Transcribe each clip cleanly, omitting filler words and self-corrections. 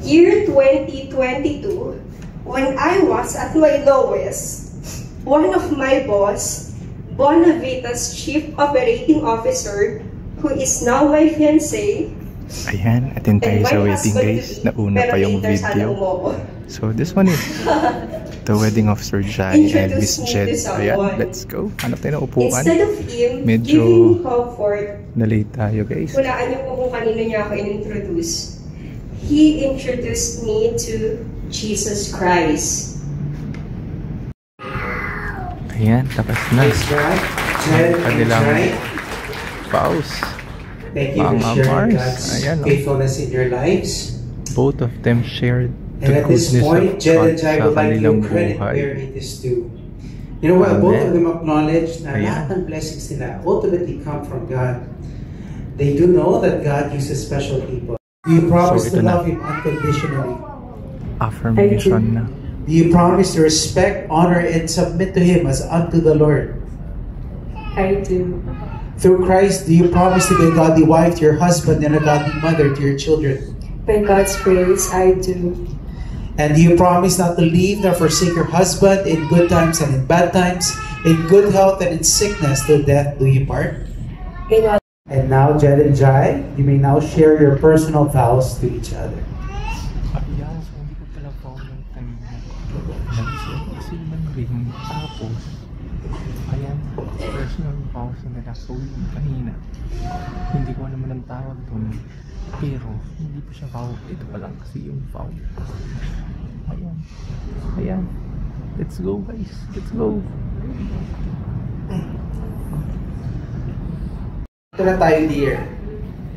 Year 2022, when I was at my lowest, one of my boss, Bonavita's Chief Operating Officer, who is now my fiancé, ayan, atin tayo sa wedding guys. Nauna pa yung video. So this one is the wedding of Sir Jai and Miss Jed. Ayan, let's go. Hanap tayo ng upuan. Instead of him medyo giving me comfort, na-late tayo guys. Hulaan niyo po kung kanino niya ako in-introduce. He introduced me to Jesus Christ. Ayan, tapos na. Kanilang vows. Thank you for sharing God's faithfulness in your lives. Both of them shared and the at this goodness point, of Jed God and Jai sa would like to kanilang credit buhay. where it is due. You know what? Both of them acknowledge na lahat ng blessings nila ultimately come from God. They do know that God uses special people. Do you promise to love Him unconditionally? Affirmation na. Do you promise to respect, honor, and submit to Him as unto the Lord? I do. Through Christ, do you promise to be a godly wife to your husband and a godly mother to your children? By God's grace, I do. And do you promise not to leave nor forsake your husband in good times and in bad times, in good health and in sickness, till death do you part? Amen. And now, Jed and Jai, you may now share your personal vows to each other. Ayan, so hindi ko pala phone ng time na kasi man ring. Tapos, ayan, personal vows na nila. So yung kanina, hindi ko naman ang tawag doon. Pero, hindi pa siya vow. Ito pa lang kasi yung vow. Ayan. Ayan. Let's go guys. Let's go. Ito na tayo, dear.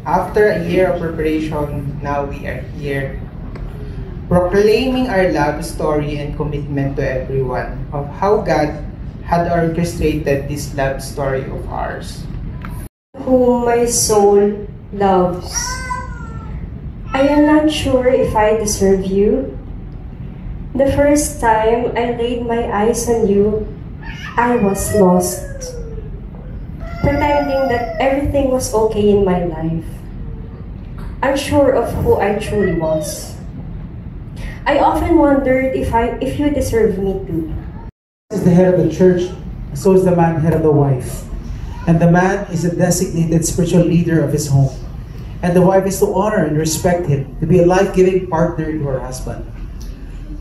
After a year of preparation, now we are here, proclaiming our love story and commitment to everyone of how God had orchestrated this love story of ours. Whom my soul loves. I am not sure if I deserve you. The first time I laid my eyes on you, I was lost, pretending that everything was okay in my life, unsure of who I truly was. I often wondered if you deserve me too. Is the head of the church, so is the man head of the wife. And the man is a designated spiritual leader of his home. And the wife is to honor and respect him, to be a life-giving partner to her husband.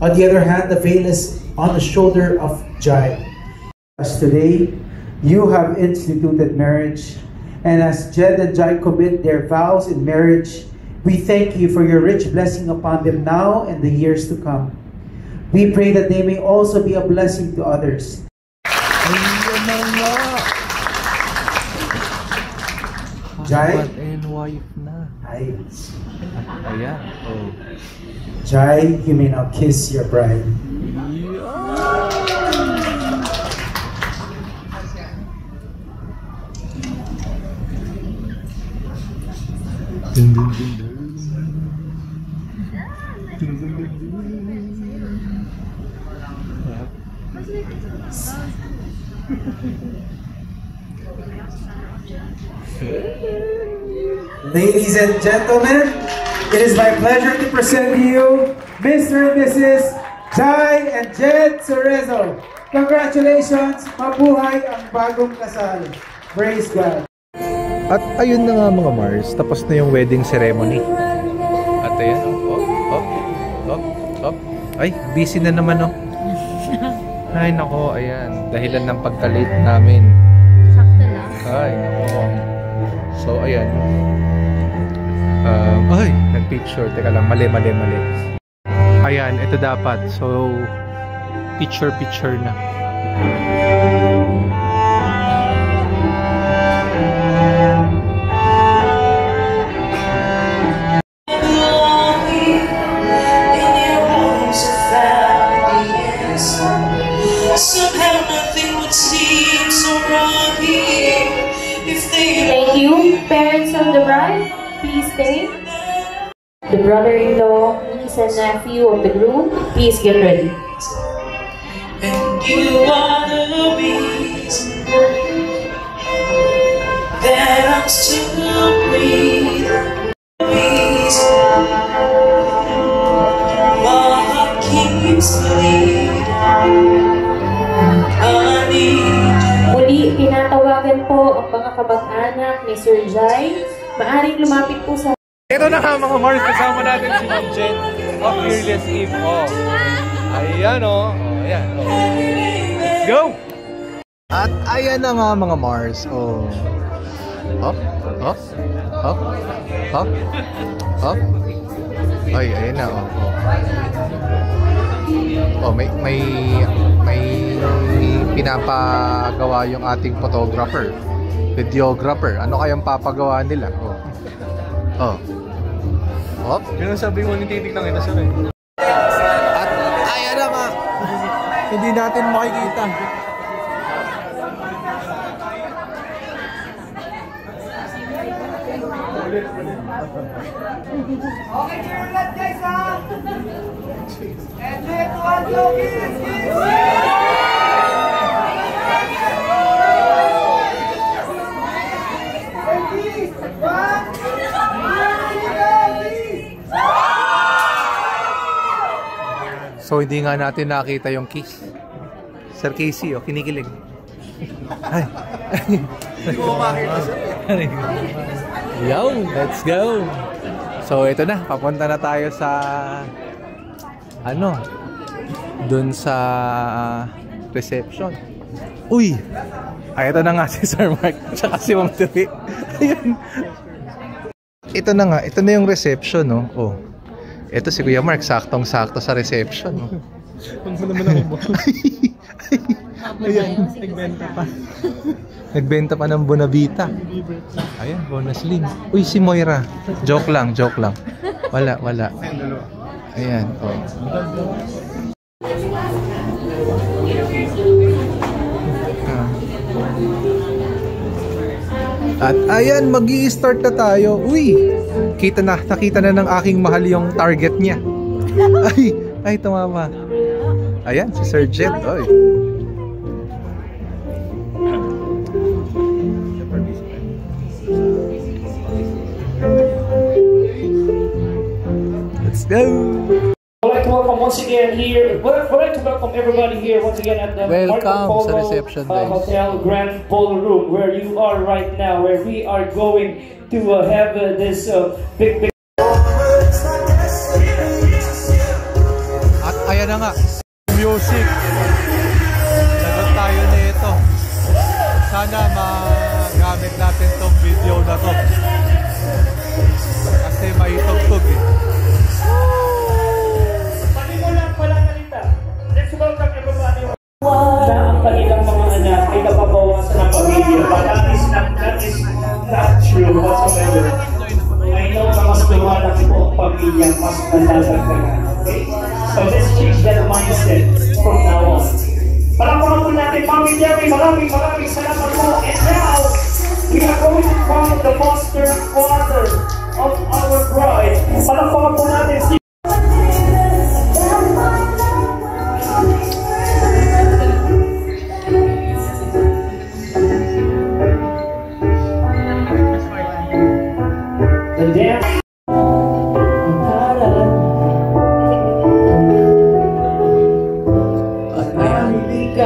On the other hand, the veil is on the shoulder of Jai. As today, you have instituted marriage, and as Jed and Jai commit their vows in marriage, we thank you for your rich blessing upon them now and the years to come. We pray that they may also be a blessing to others. Jai? Husband and wife na. Ayan. Oh. Jai, you may now kiss your bride. Dun, dun, dun, dun. Ladies and gentlemen, it is my pleasure to present to you Mr. and Mrs. Jai and Jed Cerezo. Congratulations! Mabuhay ang bagong kasal. Praise God! At ayun na nga mga Mars, tapos na yung wedding ceremony. At ayan, Ay, busy na naman Ay, nako, ayan. Dahilan ng pagka-late namin. Sakto lang. Ay, nako. So, ayan. Ay, nag-picture. Teka lang, mali. Ayan, ito dapat. So, picture na. Somehow nothing would seem so wrong here if they. Thank you, parents of the bride. Please stay. The brother-in-law, niece and nephew of the groom, please get ready. And you are the reason that I'm still breathing. ang mga kamag-anak ni Sir Jai, maaaring lumapit po sa... Ito na nga mga Mars, kasama natin si Ma'am Jen of Fearless Eve. Oh. Ayan oh. Ayan oh. Let's go! At ayan na nga mga Mars. Oh. Hop, hop, hop, hop, hop. Ay, ayan na oh. Oh, may pinapagawa yung ating photographer, videographer. Ano kayang papagawa nila? Oh. Oh. Hop. Ganun sabi mo, titignan kita sir eh. At ayan na nga. Hindi natin makikita. Okay, cheer ulit guys ha! And 3, 2, 1, go! Kiss! So hindi nga natin nakita yung kiss. Sir Casey, oh, kinikilig. Ay. Hindi ko makita sir. Yo, let's go. So ito na, papunta na tayo sa ano, dun sa reception. Uy! Ay, ito na nga si Sir Mark tsaka si Ma'am Tiri. Ayan. Ito na nga, ito na yung reception, no? Oh. Ito si Kuya Mark, saktong-sakto sa reception, no? Ang naman ako ba? Ayan. Nagbenta pa. Nagbenta pa ng Bonavita. Ayan, bonus link. Uy, si Moira. Joke lang, joke lang. Wala, wala. Ayan, oh. At ayan, mag-i-start na tayo. Uy, nakita na ng aking mahal yung target niya. Ay, tumama. Ayan, si Sir Jet. Oy. Let's go. I'd like to welcome once again here. I'd like to welcome everybody here once again at the Marco Polo Hotel Grand Ballroom, where you are right now, where we are going to have this big. At ayan na nga, music. Lagot tayo nito. Sana magamit natin tong video na to. Kasi may tugtog eh. Let's welcome everybody na ang kanilang mga anak ay napabawasan ng pamilya. But that is not true whatsoever. I know na mas lumalaki po ang pamilya, mas nalalagdagan. Okay? So let's change that mindset from now on. Palakpakan po natin, Mami Jerry, maraming salamat po. And now, we are going to crown the foster father of our bride. Palakpakan po natin si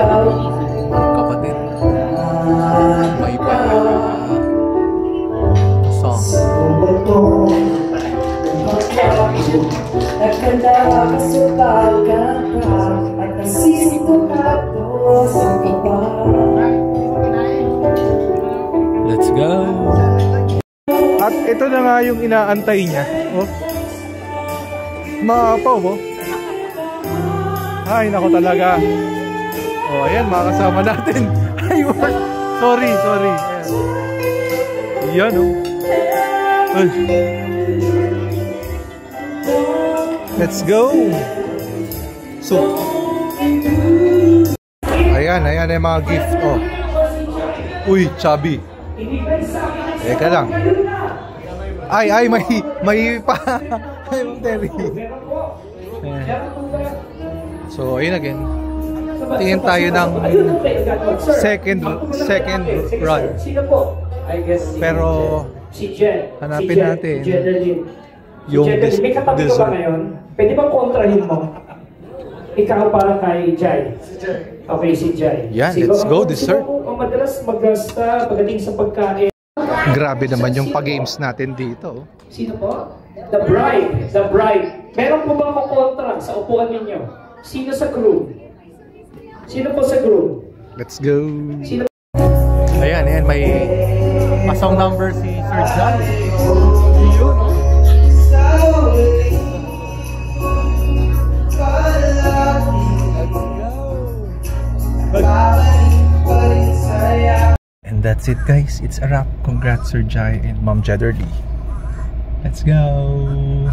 kapatid, may song. Let's go. At ito na nga yung inaantay niya. Oh. Maapaw mo. Ay, nako talaga. Oh, ayan, makakasama natin. Ay, work. Sorry. Ayan. Yan, oh. Ay. Let's go. So, ayan yung mga gift. Oh. Uy, chubby. Teka lang. Ay, may pa. Ay, Ma'am Terry. So, ayun again. Tingin tayo ng second run. Pero hanapin natin yung may katabi ka ba ngayon? Pwede bang kontrahin mo? Ikaw para kay Jai. Okay, si Jai. Yeah, let's go, dessert. madalas magasta pagdating sa pagkain. Grabe naman yung pag-games natin dito. Sino po? The bride. The bride. Meron po bang makontra sa upuan ninyo? Sino sa groom? Sino po sa groom? Let's go. Sino? Ayan, may pasong number si Sir John. And that's it, guys. It's a wrap. Congrats, Sir Jai and Mom Jedderly. Let's go.